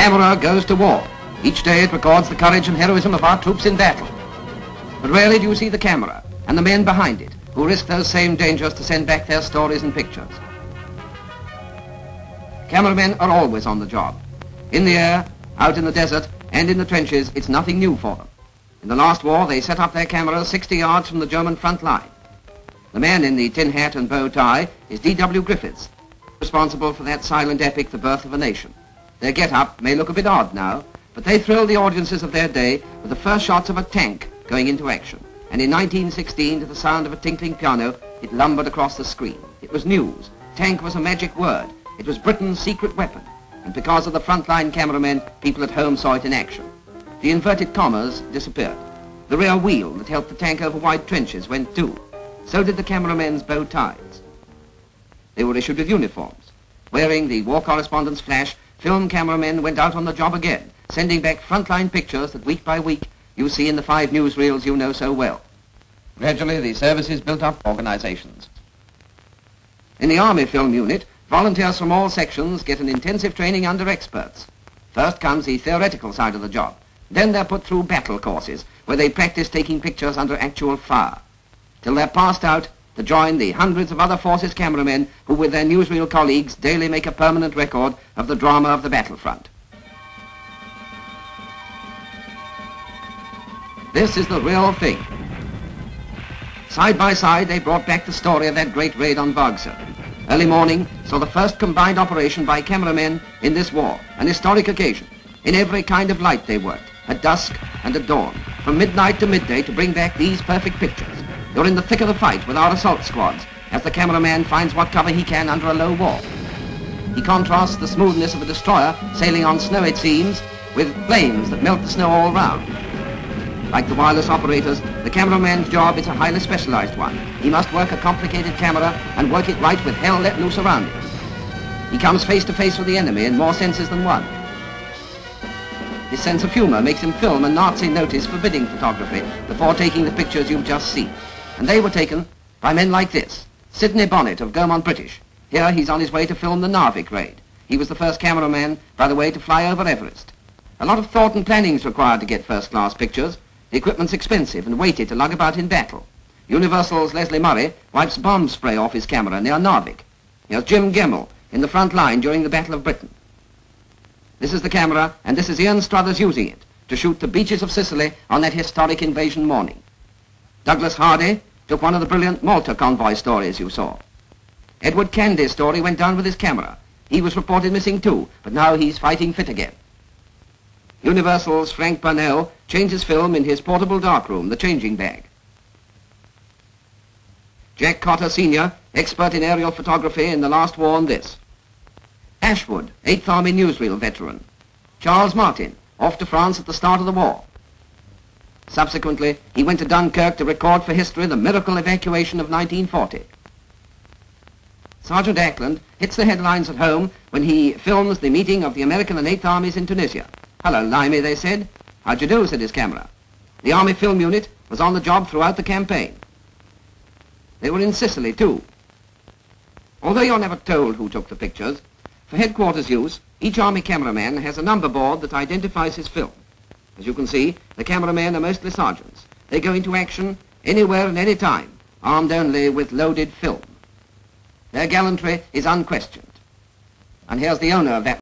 camera goes to war. Each day it records the courage and heroism of our troops in battle. But rarely do you see the camera and the men behind it who risk those same dangers to send back their stories and pictures. Cameramen are always on the job. In the air, out in the desert, and in the trenches, it's nothing new for them. In the last war, they set up their cameras 60 yards from the German front line. The man in the tin hat and bow tie is WW2, responsible for that silent epic, The Birth of a Nation. Their get-up may look a bit odd now, but they thrilled the audiences of their day with the first shots of a tank going into action. And in 1916, to the sound of a tinkling piano, it lumbered across the screen. It was news. Tank was a magic word. It was Britain's secret weapon. And because of the frontline cameramen, people at home saw it in action. The inverted commas disappeared. The rear wheel that helped the tank over wide trenches went too. So did the cameramen's bow ties. They were issued with uniforms. Wearing the war correspondent's flash, film cameramen went out on the job again, sending back frontline pictures that week by week you see in the 5 newsreels you know so well. Gradually, the services built up organizations. In the Army Film Unit, volunteers from all sections get an intensive training under experts. First comes the theoretical side of the job. Then they're put through battle courses, where they practice taking pictures under actual fire. Till they're passed out to join the hundreds of other forces cameramen who, with their newsreel colleagues, daily make a permanent record of the drama of the battlefront. This is the real thing. Side by side, they brought back the story of that great raid on Vargsa. Early morning saw the first combined operation by cameramen in this war, an historic occasion. In every kind of light they worked, at dusk and at dawn, from midnight to midday to bring back these perfect pictures. You're in the thick of the fight with our assault squads, as the cameraman finds what cover he can under a low wall. He contrasts the smoothness of a destroyer sailing on snow, it seems, with planes that melt the snow all round. Like the wireless operators, the cameraman's job is a highly specialized one. He must work a complicated camera and work it right with hell let loose around it. He comes face to face with the enemy in more senses than one. His sense of humor makes him film a Nazi notice forbidding photography before taking the pictures you've just seen. And they were taken by men like this. Sidney Bonnet of Gaumont British. Here he's on his way to film the Narvik raid. He was the first cameraman, by the way, to fly over Everest. A lot of thought and planning is required to get first-class pictures. The equipment's expensive and weighty to lug about in battle. Universal's Leslie Murray wipes bomb spray off his camera near Narvik. Here's Jim Gemmell in the front line during the Battle of Britain. This is the camera, and this is Ian Struthers using it to shoot the beaches of Sicily on that historic invasion morning. Douglas Hardy took one of the brilliant Malta convoy stories you saw. Edward Candy's story went down with his camera. He was reported missing too, but now he's fighting fit again. Universal's Frank Burnell changes film in his portable darkroom, the changing bag. Jack Cotter Sr., expert in aerial photography in the last war on this. Ashwood, 8th Army newsreel veteran. Charles Martin, off to France at the start of the war. Subsequently, he went to Dunkirk to record for history the miracle evacuation of 1940. Sergeant Ackland hits the headlines at home when he films the meeting of the American and 8th Armies in Tunisia. "Hello, Limey," they said. "How'd you do?" said his camera. The Army Film Unit was on the job throughout the campaign. They were in Sicily, too. Although you're never told who took the pictures, for headquarters use, each Army cameraman has a number board that identifies his film. As you can see, the cameramen are mostly sergeants. They go into action anywhere and any time, armed only with loaded film. Their gallantry is unquestioned. And here's the owner of that